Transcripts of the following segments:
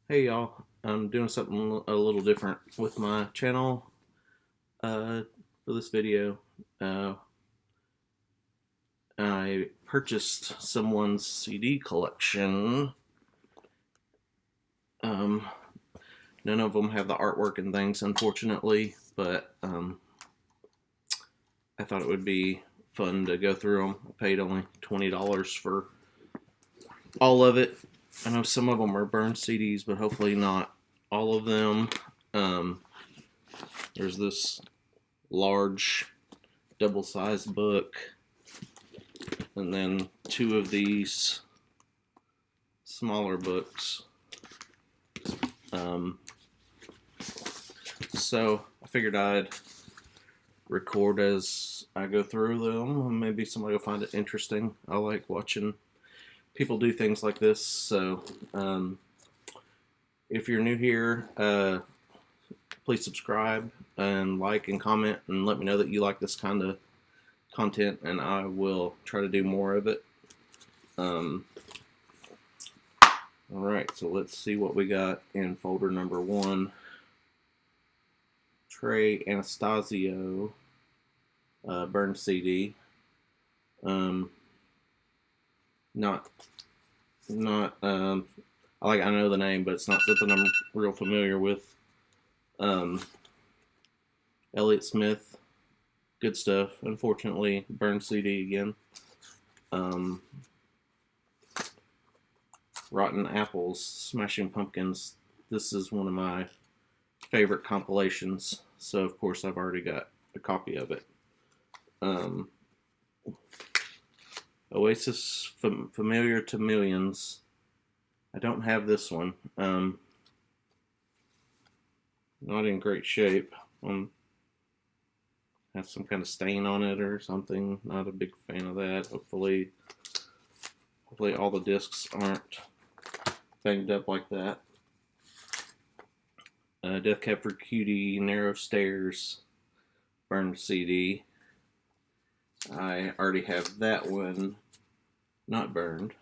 Hey y'all, I'm doing something a little different with my channel for this video. Uh, I purchased someone's CD collection. Um, None of them have the artwork and things, unfortunately, but I thought it would be fun to go through them. I paid only $20 for all of it. I know some of them are burned CDs, but hopefully not all of them. Um, there's this large double-sized book, and then two of these smaller books. Um, so I figured I'd record as I go through them, and maybe somebody will find it interesting. I like watching people do things like this. So if you're new here, please subscribe and like and comment and let me know that you like this kind of content, and I will try to do more of it. Alright, so let's see what we got in folder number 1. Trey Anastasio burned CD. Not I know the name, but it's not something I'm real familiar with. Elliott Smith, good stuff. Unfortunately, burned CD again. Rotten Apples, Smashing Pumpkins. This is one of my favorite compilations, so of course I've already got a copy of it. Oasis, Familiar to Millions. I don't have this one. Not in great shape. Has some kind of stain on it or something. Not a big fan of that. Hopefully all the discs aren't banged up like that. Death Cab for Cutie, Narrow Stairs, burned CD. I already have that one not burned.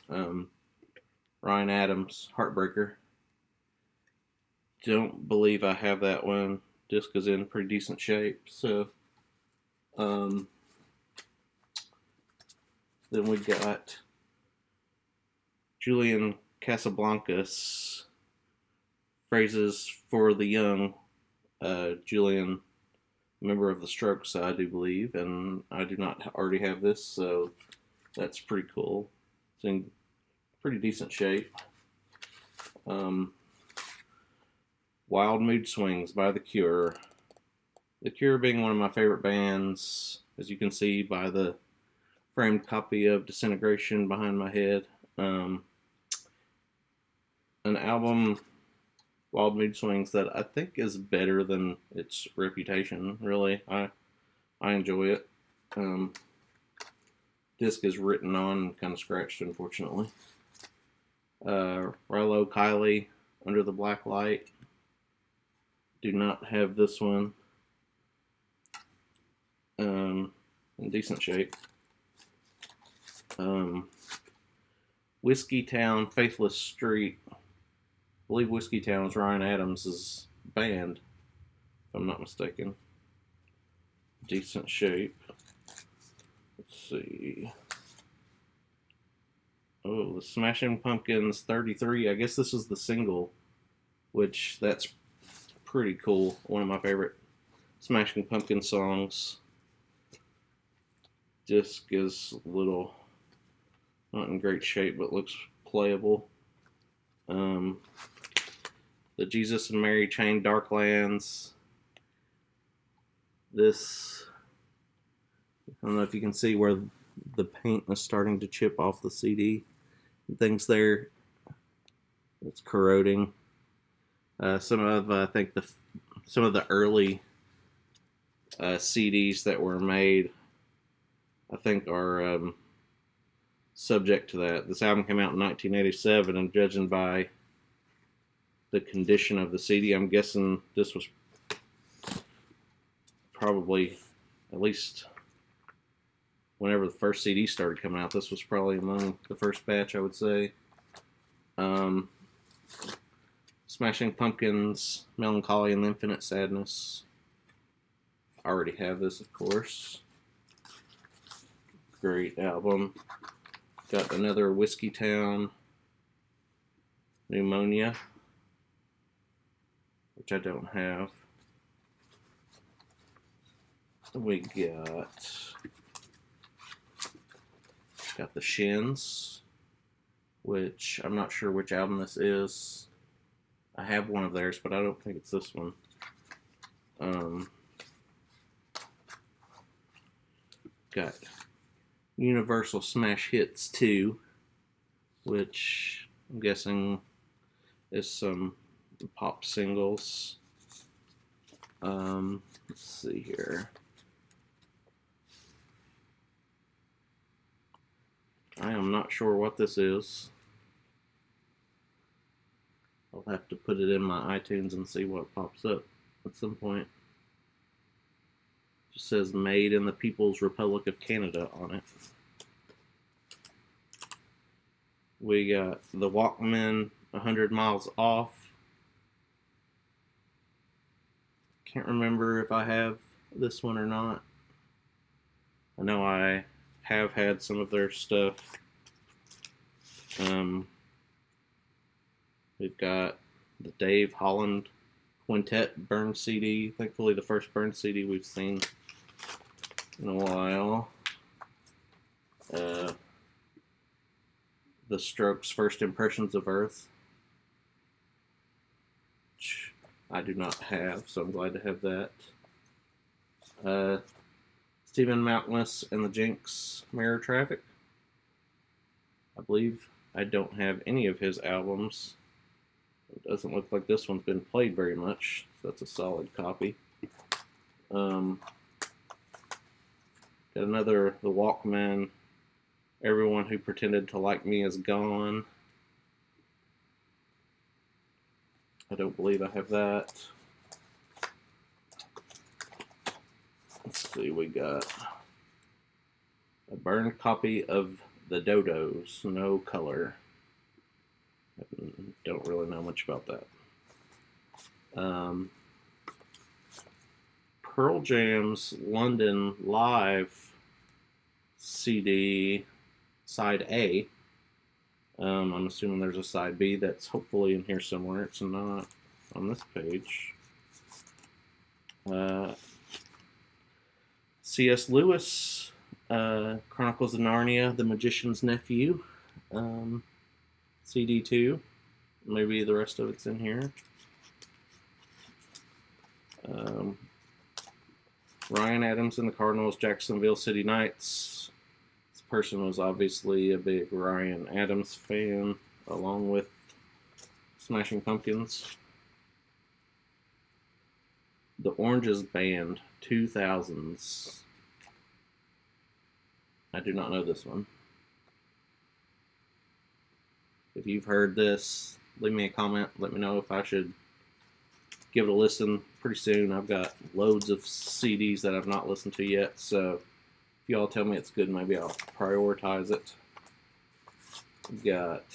Ryan Adams, Heartbreaker. Don't believe I have that one. Disc is in pretty decent shape. So, then we got Julian Casablancas, Phrases for the Young. Julian, member of the Strokes, I do believe, and I do not already have this, so that's pretty cool. It's in pretty decent shape. Wild Mood Swings by The Cure. The Cure being one of my favorite bands, as you can see by the framed copy of Disintegration behind my head. An album, Wild Mood Swings, that I think is better than its reputation, really. I enjoy it. Disc is written on, kind of scratched, unfortunately. Rilo Kiley, Under the Black Light. Do not have this one. In decent shape. Whiskey Town, Faithless Street. I believe Whiskey Town is Ryan Adams' band, if I'm not mistaken. Decent shape. Let's see. Oh, the Smashing Pumpkins 33. I guess this is the single, which that's pretty cool. One of my favorite Smashing Pumpkins songs. Disc is a little not in great shape, but looks playable. The Jesus and Mary Chain, Darklands. This, I don't know if you can see where the paint is starting to chip off the CD. Things there. It's corroding. Some of the early CDs that were made, I think, are subject to that. This album came out in 1987, and judging by the condition of the CD, I'm guessing this was probably, at least whenever the first CD started coming out, this was probably among the first batch, I would say. Smashing Pumpkins, Melancholy and Infinite Sadness. I already have this, of course. Great album. Got another Whiskey Town, Pneumonia, which I don't have. We got the Shins, which I'm not sure which album this is. I have one of theirs, but I don't think it's this one. Got Universal Smash Hits 2, which I'm guessing is some pop singles. Let's see here. I am not sure what this is. I'll have to put it in my iTunes and see what pops up at some point. It just says made in the People's Republic of Canada on it. We got the Walkmen 100 Miles Off. Can't remember if I have this one or not. I know I have had some of their stuff. We've got the Dave Holland Quintet Burn CD. Thankfully, the first Burn CD we've seen in a while. The Strokes' First Impressions of Earth, which I do not have, so I'm glad to have that. Stephen Malkmus and the Jinx, Mirror Traffic. I believe I don't have any of his albums. It doesn't look like this one's been played very much, so that's a solid copy. Got another The Walkmen, Everyone Who Pretended to Like Me Is Gone. I don't believe I have that. Let's see, we got a burned copy of The Dodos, no color. I don't really know much about that. Pearl Jam's London Live CD, Side A. I'm assuming there's a Side B that's hopefully in here somewhere. It's not on this page. C.S. Lewis, Chronicles of Narnia, The Magician's Nephew, CD2. Maybe the rest of it's in here. Ryan Adams and the Cardinals, Jacksonville City Knights. This person was obviously a big Ryan Adams fan, along with Smashing Pumpkins. The Oranges Band, 2000s. I do not know this one. If you've heard this, leave me a comment. Let me know if I should give it a listen pretty soon. I've got loads of CDs that I've not listened to yet, so if y'all tell me it's good, maybe I'll prioritize it. We've got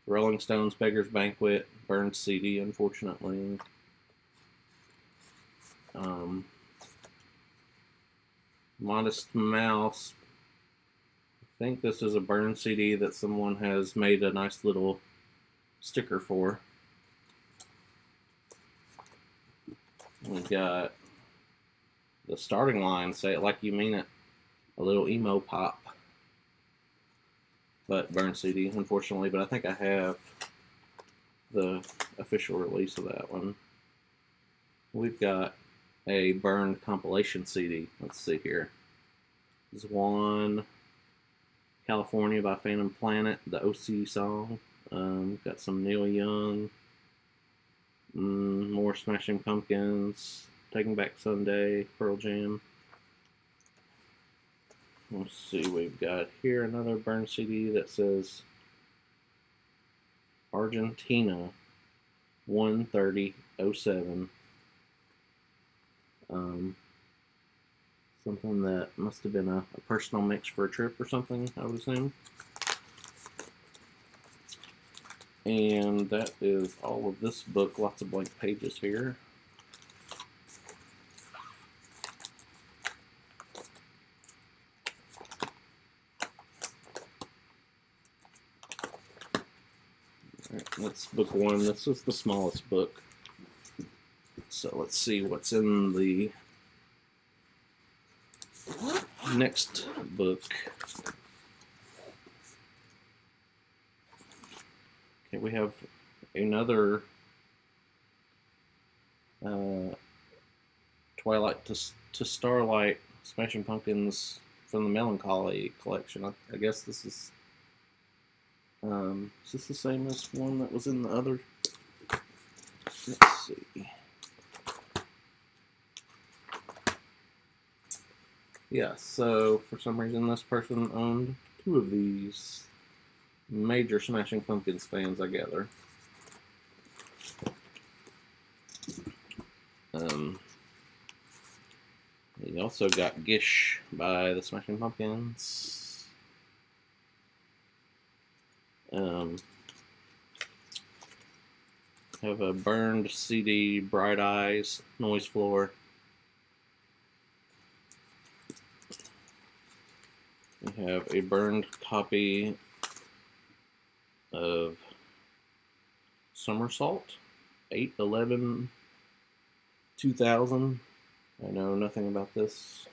Rolling Stones, Beggar's Banquet, burned CD, unfortunately. Modest Mouse. I think this is a burn CD that someone has made a nice little sticker for. We got the Starting Line, Say It Like You Mean It, a little emo pop, but burn CD, unfortunately. But I think I have the official release of that one. We've got a burned compilation CD. Let's see here. There's one, California by Phantom Planet, the OC song. Got some Neil Young, more Smashing Pumpkins, Taking Back Sunday, Pearl Jam. Let's see, we've got here another burn CD that says Argentina 13007. Something that must have been a personal mix for a trip or something, I would assume. And that is all of this book. Lots of blank pages here. Alright, that's book one. This is the smallest book. So let's see what's in the next book. Okay, we have another Twilight to Starlight Smashing Pumpkins from the Melancholy collection. I guess this is this the same as one that was in the other? Let's see. Yeah, so for some reason this person owned two of these. Major Smashing Pumpkins fans, I gather. We also got Gish by the Smashing Pumpkins. Have a burned CD, Bright Eyes, Noise Floor. We have a burned copy of Somersault, 8/11/2000. I know nothing about this.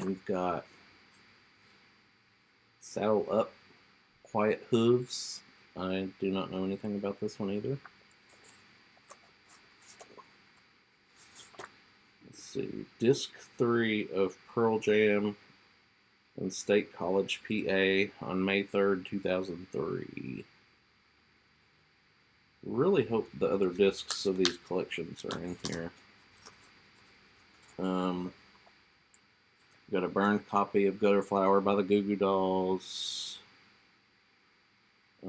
We've got Saddle Up, Quiet Hooves. I do not know anything about this one either. Let's see, Disc 3 of Pearl Jam in State College, PA on May 3rd, 2003. Really hope the other discs of these collections are in here. Got a burned copy of Gutter Flower by the Goo Goo Dolls. I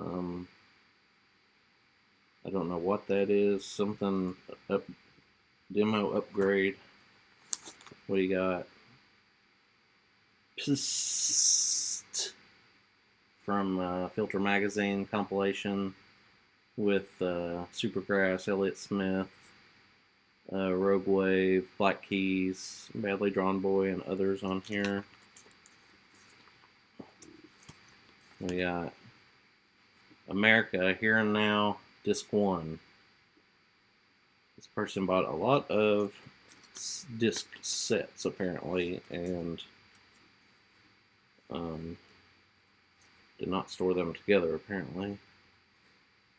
don't know what that is. Something demo upgrade. What do you got? Psst from Filter Magazine compilation with Supergrass, Elliott Smith, Rogue Wave, Black Keys, Badly Drawn Boy, and others on here. We got America, Here and Now, Disc 1. This person bought a lot of disc sets, apparently, and did not store them together, apparently.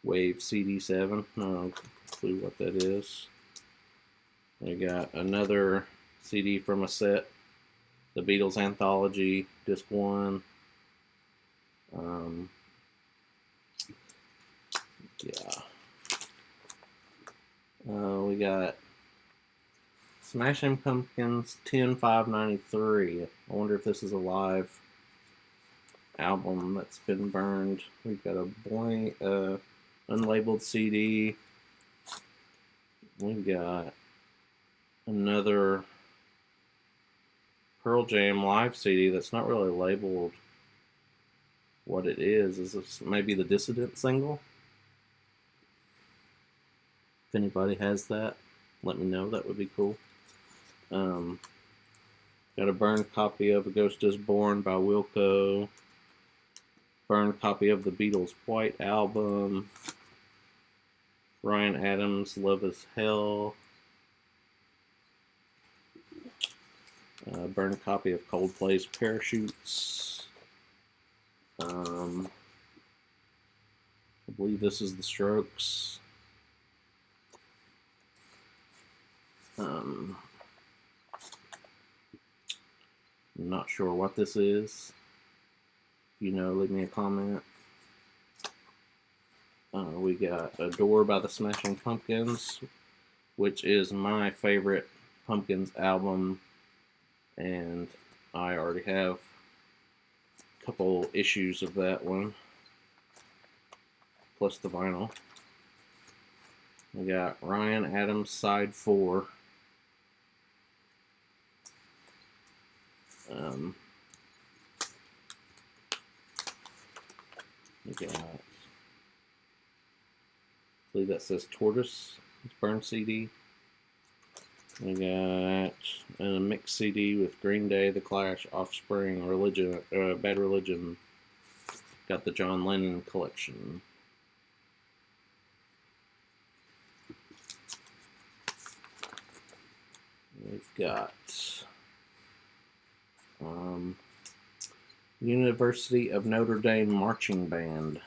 Wave CD7, no clue what that is. We got another CD from a set, the Beatles Anthology, Disc 1. We got Smashing Pumpkins 10/5/93. I wonder if this is a live album that's been burned. We've got a blank, unlabeled CD. We've got another Pearl Jam live CD that's not really labeled what it is. Is this maybe the Dissident single? If anybody has that, let me know. That would be cool. Got a burned copy of A Ghost Is Born by Wilco. Burned copy of the Beatles' White Album. Ryan Adams' Love Is Hell. Burned copy of Coldplay's Parachutes. I believe this is The Strokes. I'm not sure what this is. If you know, leave me a comment. We got Adore by the Smashing Pumpkins, which is my favorite Pumpkins album, and I already have a couple issues of that one, plus the vinyl. We got Ryan Adams Side 4. We got, I believe that says Tortoise. It's Burn CD. We got a mixed CD with Green Day, The Clash, Offspring, Religion, Bad Religion. Got the John Lennon collection. We've got University of Notre Dame Marching Band,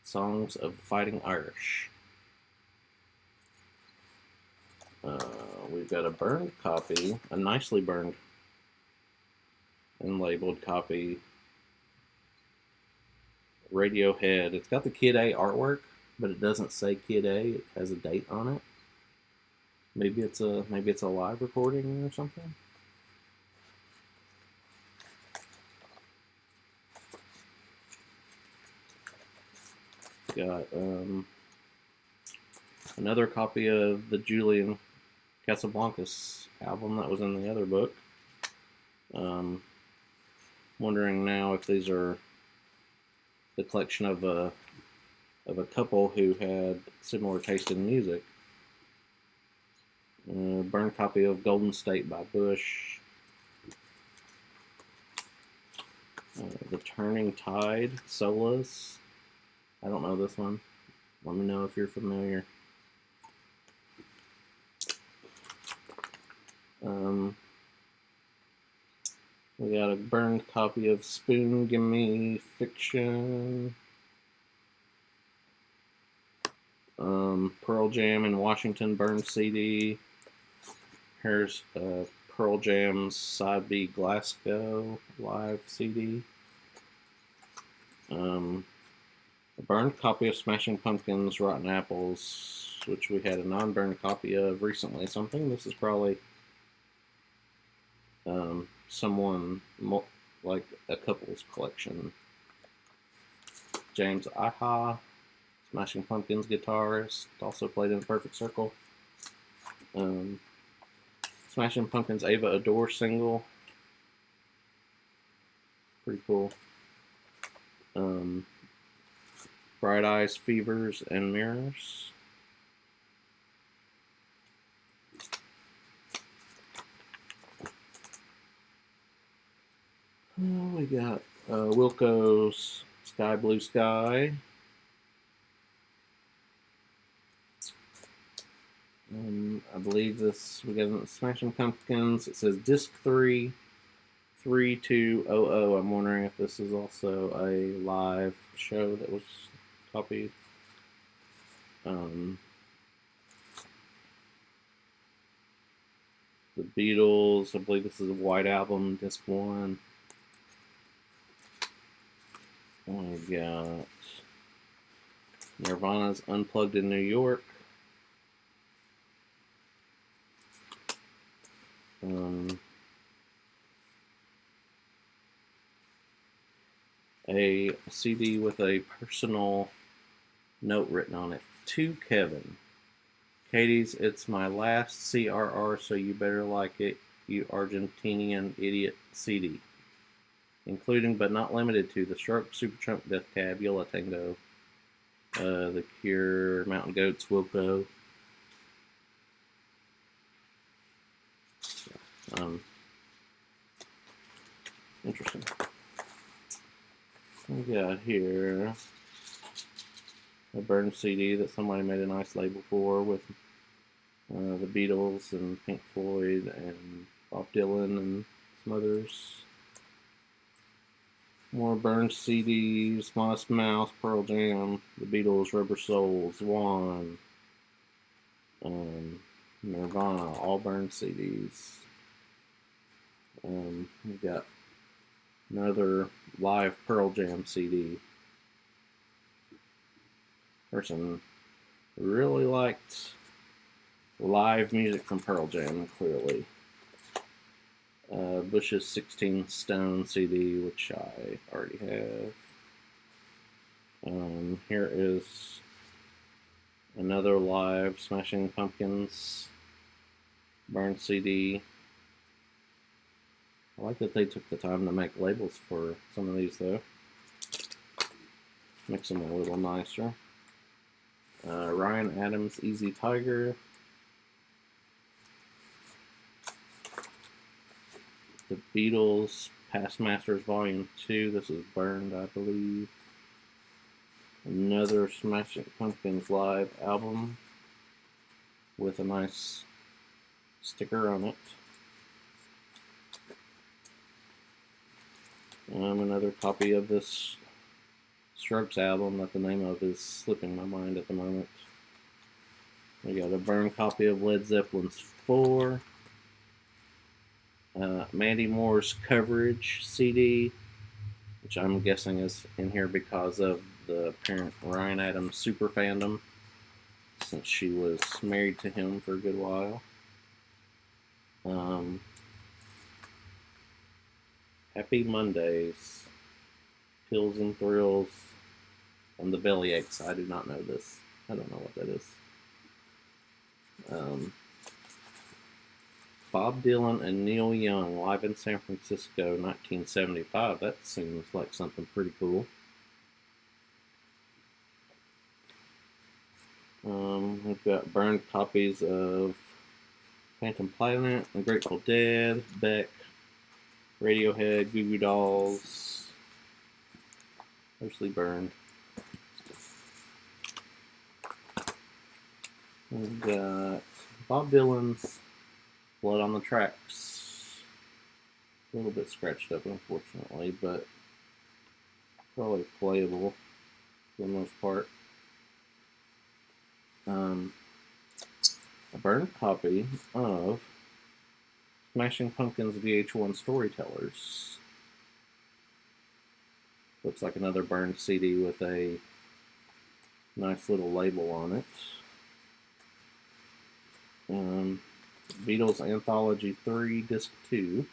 Songs of the Fighting Irish. We've got a burned copy, a nicely burned and labeled copy. Radiohead. It's got the Kid A artwork, but it doesn't say Kid A. It has a date on it. Maybe it's a live recording or something. Got another copy of the Julian Casablancas album that was in the other book. Wondering now if these are the collection of a couple who had similar taste in music. Burned copy of Golden State by Bush. The Turning Tide, Solas. I don't know this one. Let me know if you're familiar. We got a burned copy of Spoon Gimme Fiction. Pearl Jam in Washington burned CD. Here's Pearl Jam's Side B Glasgow live CD. A burned copy of Smashing Pumpkins Rotten Apples, which we had a non-burned copy of recently. So I think this is probably someone like a couple's collection. James Iha, Smashing Pumpkins guitarist, also played in Perfect Circle. Smashing Pumpkins Ava Adore single. Pretty cool. Bright Eyes, Fevers, and Mirrors. We got Wilco's Sky Blue Sky. I believe we got Smashing Pumpkins. It says Disc 3, 3200. I'm wondering if this is also a live show that was copied. The Beatles, I believe this is a White Album, Disc 1. We got Nirvana's Unplugged in New York. A CD with a personal note written on it. To Kevin. Katie's It's My Last CRR, So You Better Like It, You Argentinian Idiot CD. Including but not limited to The Strokes, Supertramp, Death Cab, Yo La Tengo, The Cure, Mountain Goats, Wilco. Interesting. We got here a burned CD that somebody made a nice label for with the Beatles and Pink Floyd and Bob Dylan and some others. More burned CDs, Modest Mouse, Pearl Jam, the Beatles, Rubber Soul, Swan, Nirvana, all burned CDs. We got another live Pearl Jam CD. Person really liked live music from Pearl Jam, clearly. Bush's 16 Stone CD, which I already have. Here is another live Smashing Pumpkins burned CD. I like that they took the time to make labels for some of these, though. Makes them a little nicer. Ryan Adams, Easy Tiger. The Beatles, Past Masters Volume 2. This is burned, I believe. Another Smashing Pumpkins live album with a nice sticker on it. Another copy of this Strokes album that the name of is slipping my mind at the moment. We got a burned copy of Led Zeppelin's 4. Mandy Moore's Coverage CD, which I'm guessing is in here because of the apparent Ryan Adams super fandom, since she was married to him for a good while. Happy Mondays, Pills and Thrills, and the Bellyaches. I do not know this. I don't know what that is. Bob Dylan and Neil Young live in San Francisco, 1975. That seems like something pretty cool. We've got burned copies of Phantom Planet, The Grateful Dead, Beck, Radiohead, Goo Goo Dolls. Mostly burned. We've got Bob Dylan's Blood on the Tracks. A little bit scratched up, unfortunately, but probably playable for the most part. A burned copy of Smashing Pumpkins VH1 Storytellers. Looks like another burned CD with a nice little label on it. Beatles Anthology 3, Disc 2.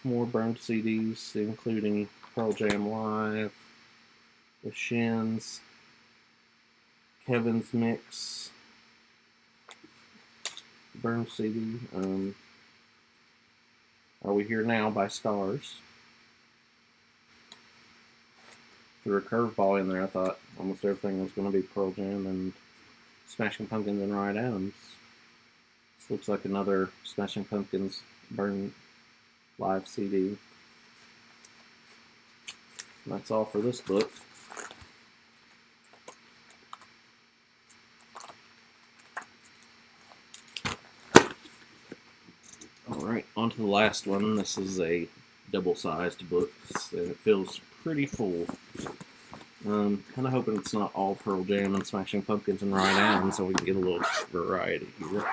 More burned CDs, including Pearl Jam Live, The Shins, Kevin's Mix, burned CD. Are We Here Now by Stars. Threw a curveball in there. I thought almost everything was going to be Pearl Jam and Smashing Pumpkins and Ryan Adams. This looks like another Smashing Pumpkins burned live CD. And that's all for this book. Alright, on to the last one. This is a double-sized book, and it feels pretty full. Kind of hoping it's not all Pearl Jam and Smashing Pumpkins and Ryan Adams, so we can get a little variety here.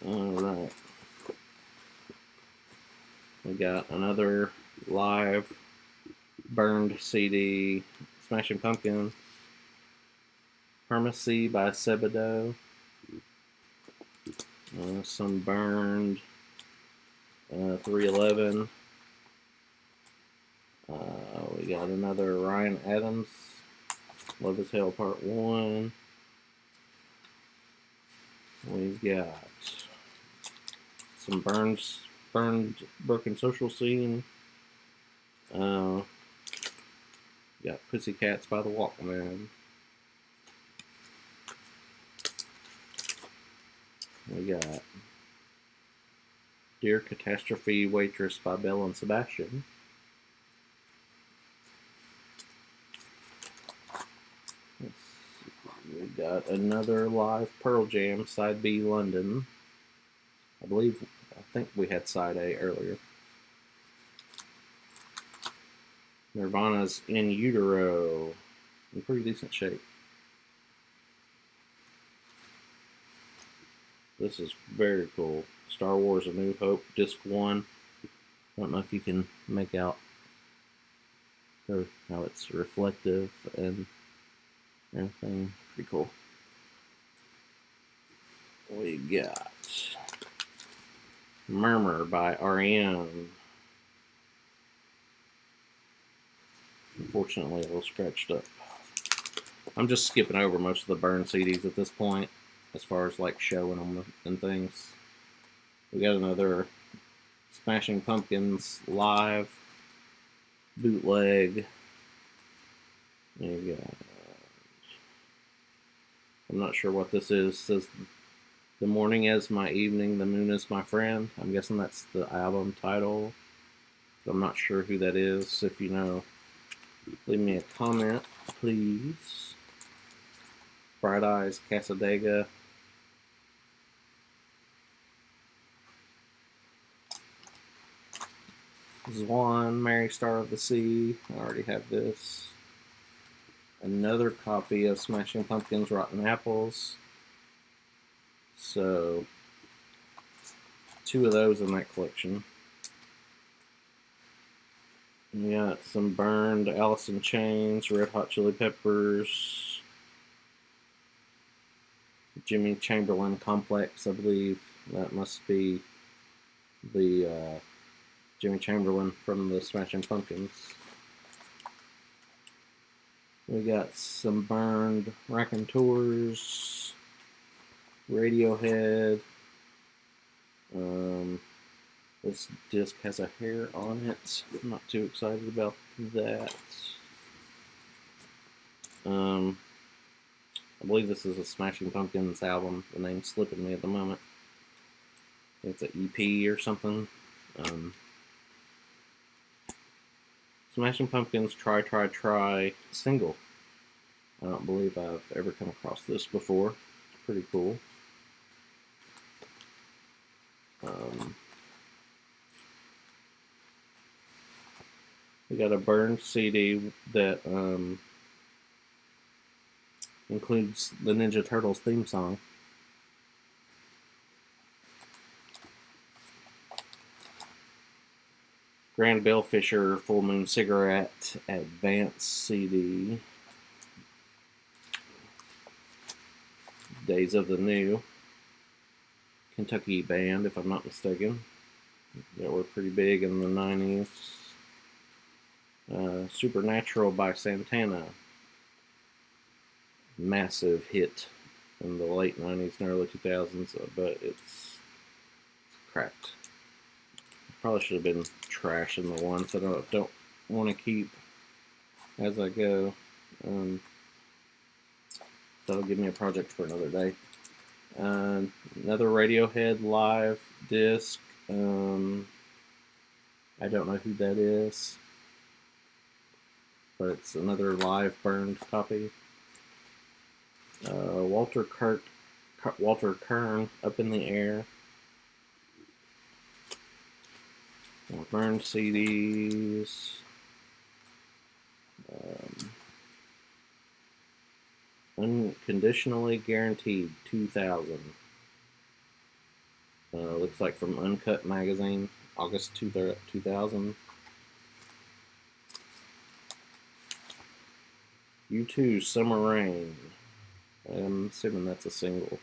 Alright. We got another live burned CD, Smashing Pumpkins, Hermesy by Sebadoh. Some burned 311. We got another Ryan Adams, Love Is Hell Part 1. We've got some burned Broken Social Scene. Got Pussycats by the Walkman. We got Dear Catastrophe Waitress by Belle and Sebastian. We got another live Pearl Jam, Side B London. I think we had Side A earlier. Nirvana's In Utero, in pretty decent shape. This is very cool. Star Wars A New Hope, Disc 1. I don't know if you can make out how it's reflective and everything. Pretty cool. We got Murmur by R.E.M. Unfortunately, a little scratched up. I'm just skipping over most of the burn CDs at this point, as far as like showing them and things. We got another Smashing Pumpkins live bootleg. You got, I'm not sure what this is. It says "The morning is my evening, the moon is my friend." I'm guessing that's the album title. I'm not sure who that is. If you know, leave me a comment, please. Bright Eyes, Cassadaga. Zwan, Mary Star of the Sea. I already have this. Another copy of Smashing Pumpkins, Rotten Apples. So, 2 of those in that collection. We got some burned Alice in Chains, Red Hot Chili Peppers, Jimmy Chamberlin Complex, I believe. That must be the Jimmy Chamberlin from the Smashing Pumpkins. We got some burned Raconteurs, Radiohead. This disc has a hair on it. I'm not too excited about that. I believe this is a Smashing Pumpkins album. The name's slipping me at the moment. I think it's an EP or something. Smashing Pumpkins Try Try Try single. I don't believe I've ever come across this before. It's pretty cool. We got a burned CD that includes the Ninja Turtles theme song. Grand Bell Fisher Full Moon Cigarette Advance CD. Days of the New. Kentucky band, if I'm not mistaken. That were pretty big in the 90s. Supernatural by Santana. Massive hit in the late 90s and early 2000s, but it's cracked. Probably should have been trashing the ones that I don't want to keep as I go. That'll give me a project for another day. Another Radiohead live disc. I don't know who that is, but it's another live burned copy. Walter Kern, Up in the Air. More burned CDs. Unconditionally Guaranteed 2000. Looks like from Uncut Magazine, August 2000. U2 Summer Rain. I'm assuming that's a single.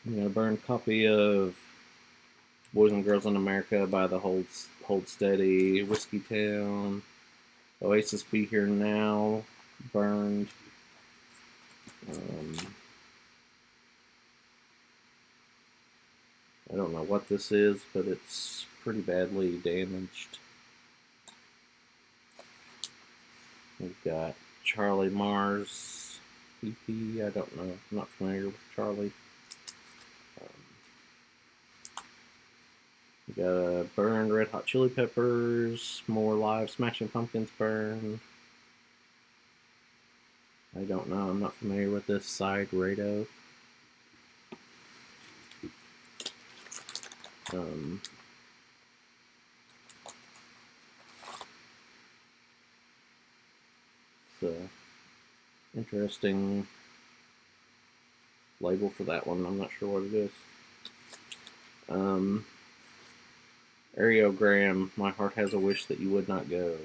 A burned copy of Boys and Girls in America by the Hold Steady, Whiskey Town, Oasis Be Here Now, burned. I don't know what this is, but it's pretty badly damaged. We've got Charlie Mars EP. I don't know. I'm not familiar with Charlie. We got burned Red Hot Chili Peppers. More live Smashing Pumpkins burned. I don't know. I'm not familiar with this side Rado. It's interesting label for that one. I'm not sure what it is. Ariogram, My Heart Has a Wish That You Would Not Go.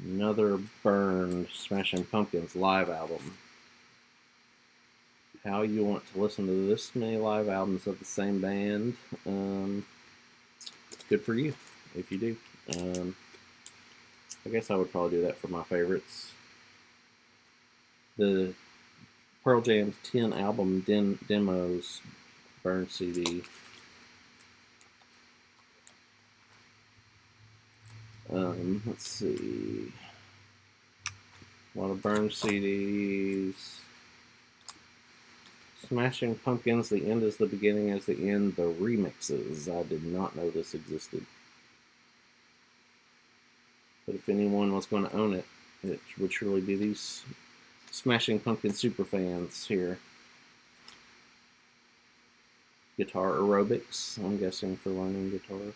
Another burned Smashing Pumpkins live album. How you want to listen to this many live albums of the same band? Good for you, if you do. I guess I would probably do that for my favorites. the Pearl Jam's 10 album demos burned CD. Let's see. A lot of burned CDs. Smashing Pumpkins, The End is the Beginning is the End, the remixes. I did not know this existed. But if anyone was going to own it, it would surely be these Smashing Pumpkins super fans here. Guitar aerobics, I'm guessing, for learning guitar.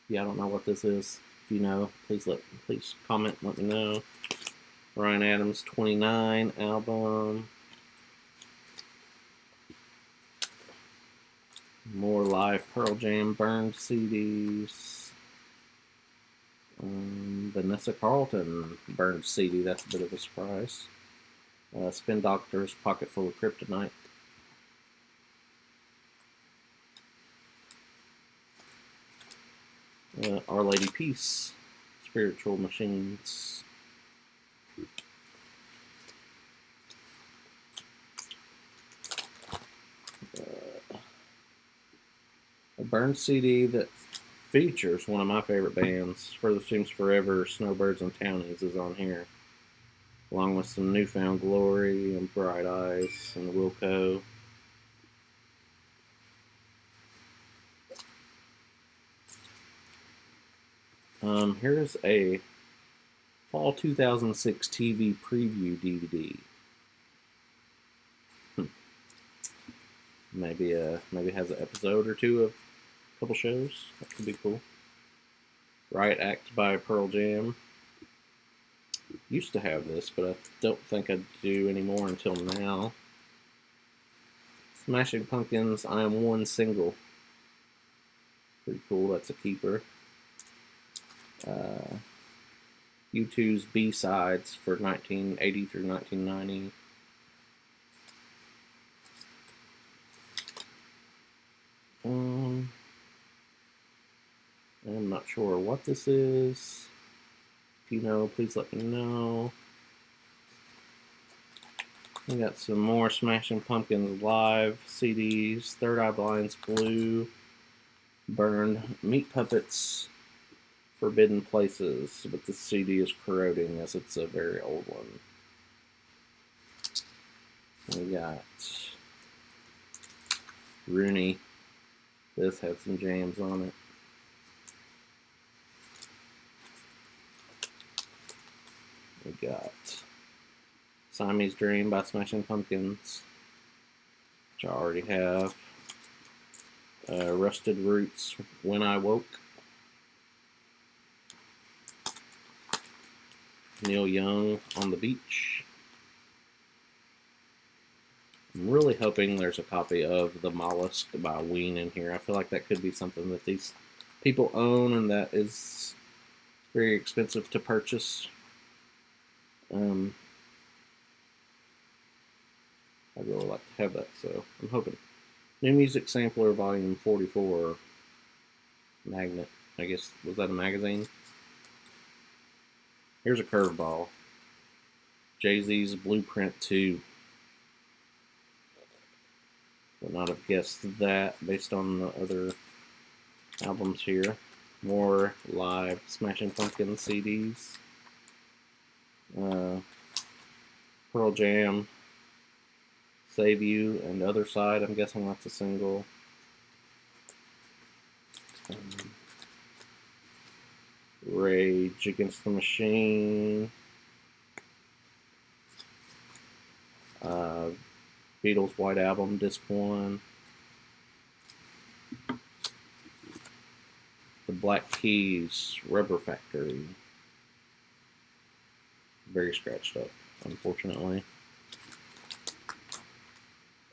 Yeah, I don't know what this is. If you know, please comment, let me know. Ryan Adams 29 album. More live Pearl Jam burned CDs. Vanessa Carlton burned CD. That's a bit of a surprise. Spin Doctor's Pocket Full of Kryptonite. Our Lady Peace, Spiritual Machines. A burned CD that features one of my favorite bands, Further Seems Forever, Snowbirds and Townies is on here, along with some Newfound Glory and Bright Eyes and Wilco. Here's a Fall 2006 TV preview DVD. Maybe has an episode or two of a couple shows. That could be cool. Riot Act by Pearl Jam. Used to have this, but I don't think I do anymore until now. Smashing Pumpkins, I Am One single. Pretty cool, that's a keeper. U2's B-sides for 1980 through 1990. I'm not sure what this is. If you know, please let me know. We got some more Smashing Pumpkins live CDs. Third Eye Blind's Blue. Burned Meat Puppets, Forbidden Places, but this CD is corroding as it's a very old one. We got Rooney. This had some jams on it. We got Siamese Dream by Smashing Pumpkins, which I already have. Rusted Roots, When I Woke. Neil Young, On the Beach. I'm really hoping there's a copy of The Mollusk by Ween in here. I feel like that could be something that these people own and that is very expensive to purchase. I'd really like to have that, so I'm hoping. New Music Sampler Volume 44. Magnet. I guess, was that a magazine? Here's a curveball. Jay-Z's Blueprint 2. Would not have guessed that based on the other albums here. More live Smashing Pumpkins CDs. Pearl Jam, Save You, and Other Side. I'm guessing that's a single. Rage Against the Machine. Beatles White Album, Disc 1. The Black Keys, Rubber Factory. Very scratched up, unfortunately.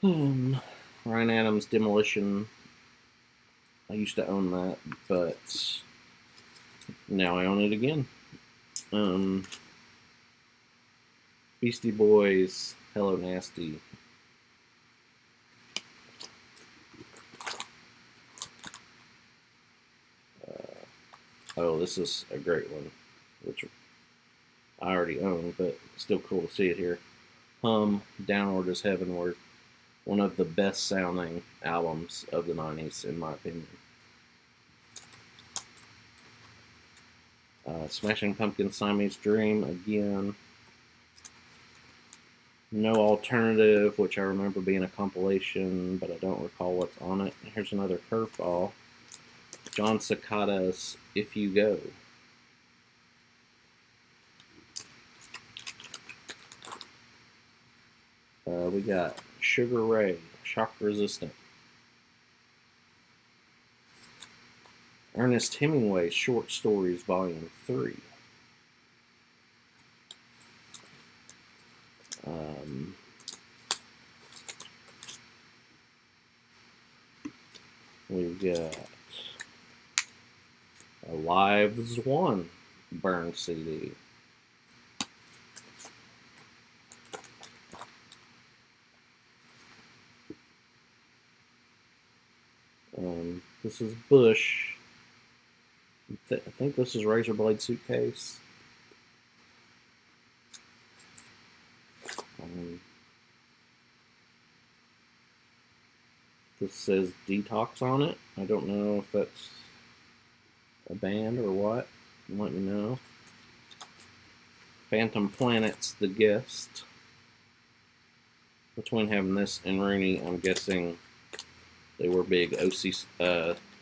Ryan Adams Demolition. I used to own that, but now I own it again. Beastie Boys, Hello Nasty. Oh, this is a great one, which I already own, but still cool to see it here. Hum, Downward is Heavenward. One of the best sounding albums of the 90s, in my opinion. Smashing Pumpkins, Siamese Dream, again. No Alternative, which I remember being a compilation, but I don't recall what's on it. Here's another curveball. John Cicada's If You Go. We got Sugar Ray, Shock Resistant. Ernest Hemingway, Short Stories, Volume 3. We've got a Lives One Burn CD. This is Bush. I think this is Razorblade Suitcase. This says Detox on it. I don't know if that's a band or what. Let me know. Phantom Planet's The Guest. Between having this and Rooney, I'm guessing they were big OC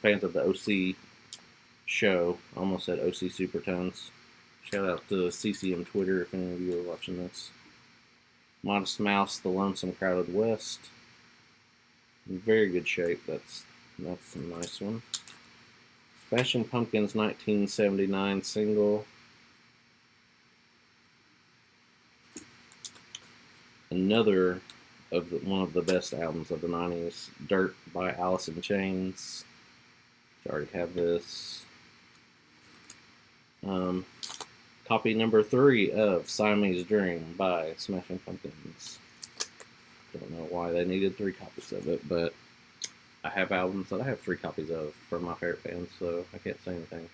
fans of the OC show. I almost said OC Supertones. Shout out to CCM Twitter if any of you are watching this. Modest Mouse, The Lonesome Crowded West. In very good shape. That's a nice one. Smashing Pumpkins 1979 single. Another of one of the best albums of the 90s, Dirt by Alice in Chains. I already have this. Copy number 3 of Siamese Dream by Smashing Pumpkins. Don't know why they needed 3 copies of it, but I have albums that I have 3 copies of from my favorite bands, so I can't say anything.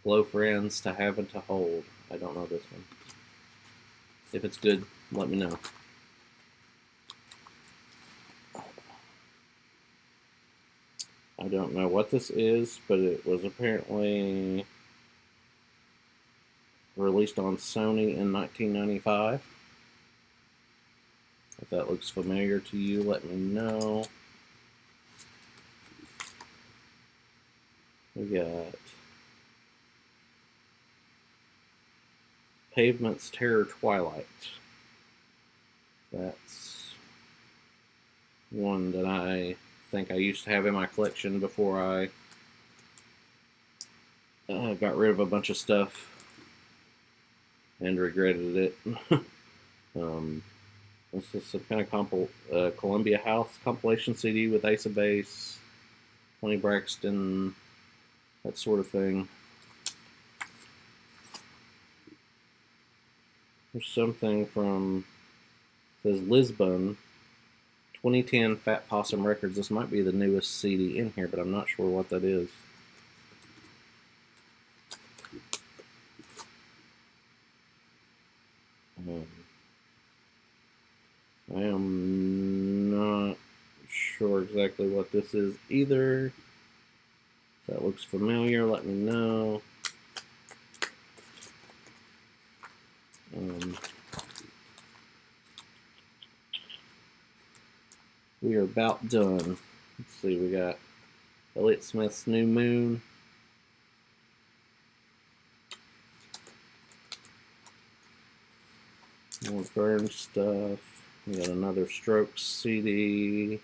Glow Friends, To Have and To Hold. I don't know this one. If it's good, let me know. I don't know what this is, but it was apparently released on Sony in 1995. If that looks familiar to you, let me know. We got Pavement's Terror Twilight. That's one that I think I used to have in my collection before I got rid of a bunch of stuff and regretted it. This is some kind of Columbia House compilation CD with Ace of Base, Tony Braxton, that sort of thing. There's something from, it says Lisbon, 2010 Fat Possum Records. This might be the newest CD in here, but I'm not sure what that is. I am not sure exactly what this is either. If that looks familiar, let me know. We are about done. Let's see, we got Elliott Smith's New Moon. More Burn stuff. We got another Strokes CD.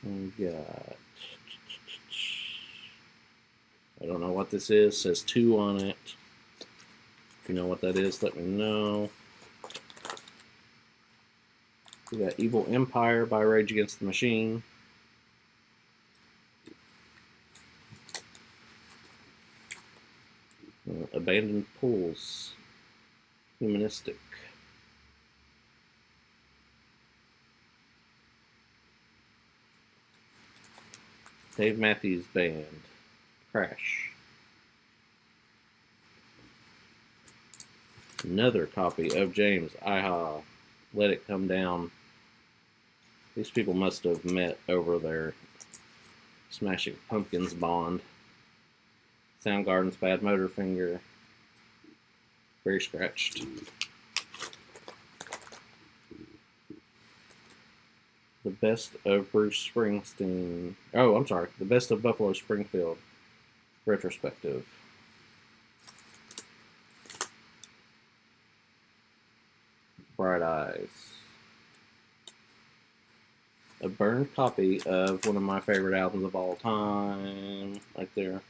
We got, I don't know what this is. It says 2 on it. If you know what that is, let me know. We got Evil Empire by Rage Against the Machine. Abandoned Pools. Humanistic. Dave Matthews Band, Crash. Another copy of James Iha, Let It Come Down. These people must have met over their Smashing Pumpkins bond. Soundgarden's Bad Motorfinger. Very scratched. The Best of Bruce Springsteen. Oh, I'm sorry. The Best of Buffalo Springfield. Retrospective. Bright Eyes. A burned copy of one of my favorite albums of all time. Right there.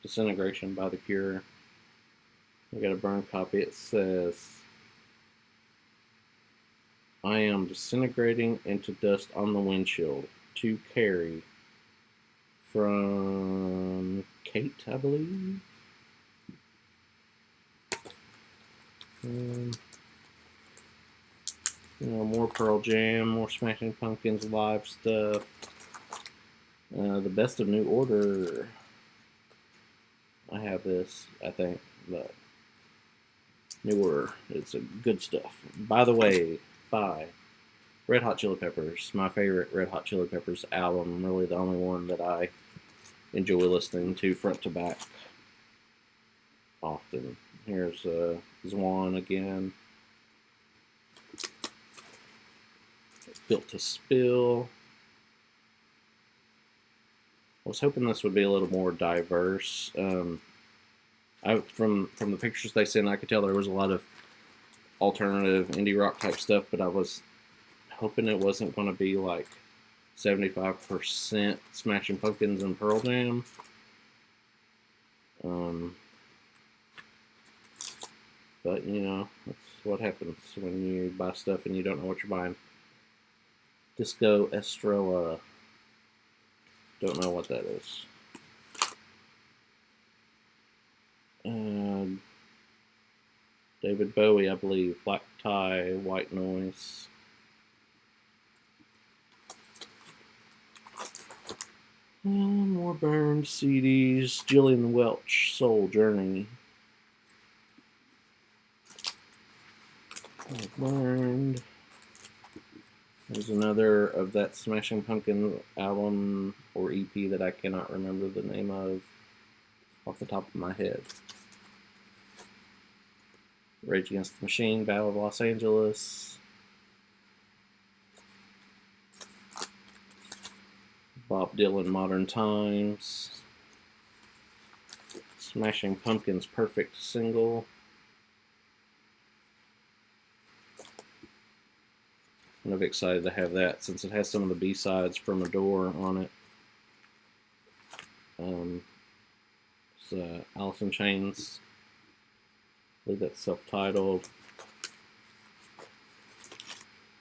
Disintegration by The Cure. I got a burned copy. It says, I am disintegrating into dust on the windshield. To Carrie. From Kate, I believe. More Pearl Jam, more Smashing Pumpkins live stuff. The Best of New Order. I have this, I think, but New Order. It's a good stuff. By the way, by Red Hot Chili Peppers. My favorite Red Hot Chili Peppers album. Really the only one that I enjoy listening to front to back often. Here's Zwan again. Built to Spill. I was hoping this would be a little more diverse. From the pictures they sent, I could tell there was a lot of alternative indie rock type stuff, but I was hoping it wasn't going to be like 75% Smashing Pumpkins and Pearl Jam. But that's what happens when you buy stuff and you don't know what you're buying. Disco Estrella. Don't know what that is. David Bowie, I believe. Black Tie, White Noise. More burned CDs. Gillian Welch, Soul Journey. Burned. There's another of that Smashing Pumpkins album or EP that I cannot remember the name of off the top of my head. Rage Against the Machine, Battle of Los Angeles. Bob Dylan, Modern Times. Smashing Pumpkins, Perfect Single. I'm kind of excited to have that since it has some of the B-sides from Adore on it. It's Alice in Chains. I believe that's self-titled.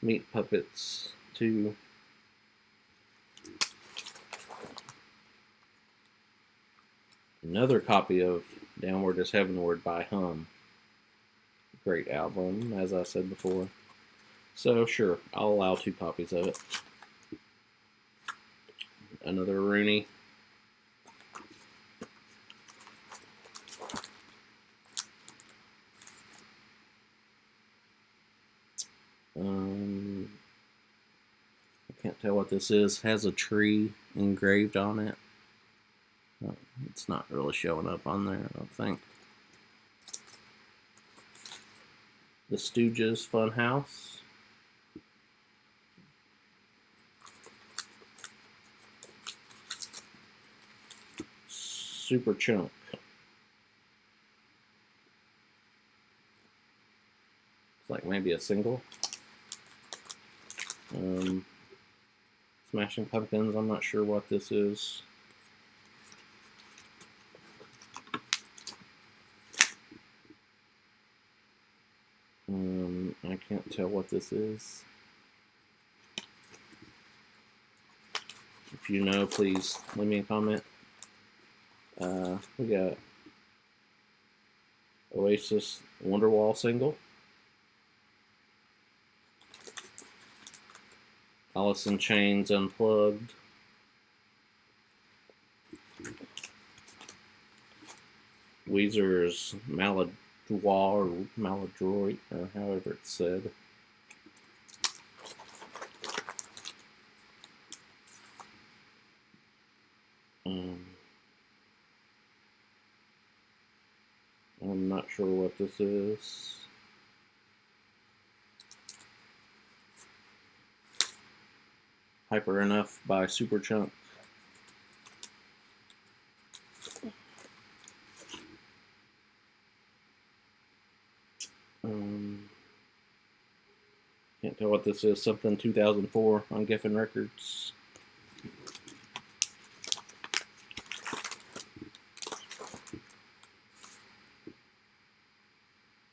Meat Puppets 2. Another copy of Downward is Heavenward by Hum. Great album, as I said before. So, sure, I'll allow 2 copies of it. Another Rooney. I can't tell what this is. Has a tree engraved on it. It's not really showing up on there, I don't think. The Stooges Funhouse. Super Chunk. It's like maybe a single. Smashing Pumpkins, I'm not sure what this is. I can't tell what this is. If you know, please leave me a comment. We got Oasis Wonderwall single. Alice in Chains Unplugged. Weezer's Maladroit or Maladroit, or however it's said. I'm not sure what this is. Hyper Enough by Superchunk. Can't tell what this is. Something 2004 on Geffen Records.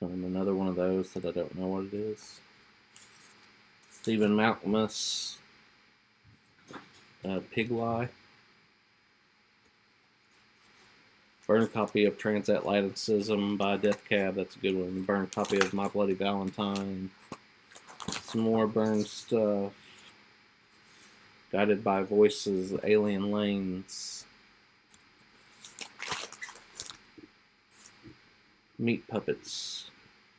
Another one of those that I don't know what it is. Stephen Malkmus, Pig Lie. Burn copy of Transatlanticism by Death Cab. That's a good one. Burn copy of My Bloody Valentine. Some more Burn stuff. Guided by Voices, Alien Lanes. Meat Puppets,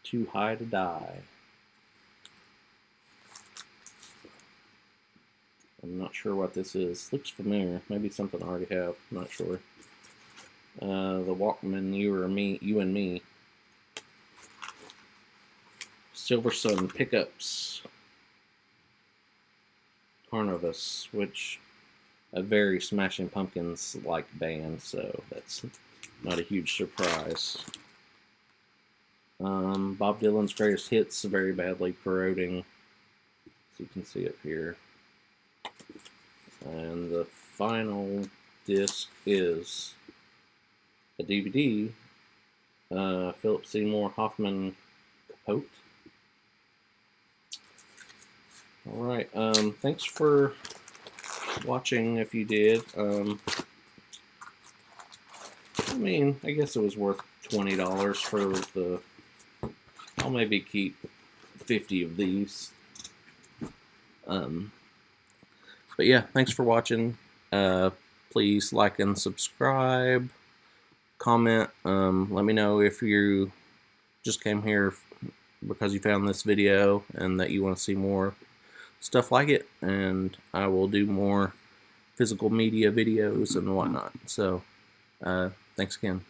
Too High to Die. I'm not sure what this is. Looks familiar. Maybe something I already have. I'm not sure. The Walkman, You and Me. Silversun Pickups. Carnivus, which a very Smashing Pumpkins-like band, so that's not a huge surprise. Bob Dylan's Greatest Hits, Very Badly Corroding, as you can see up here. And the final disc is a DVD, Philip Seymour Hoffman Capote. Alright, thanks for watching if you did. I mean, I guess it was worth $20 for the... I'll maybe keep 50 of these. But yeah, thanks for watching. Please like and subscribe. Comment. Let me know if you just came here because you found this video and that you want to see more stuff like it, and I will do more physical media videos and whatnot. So thanks again.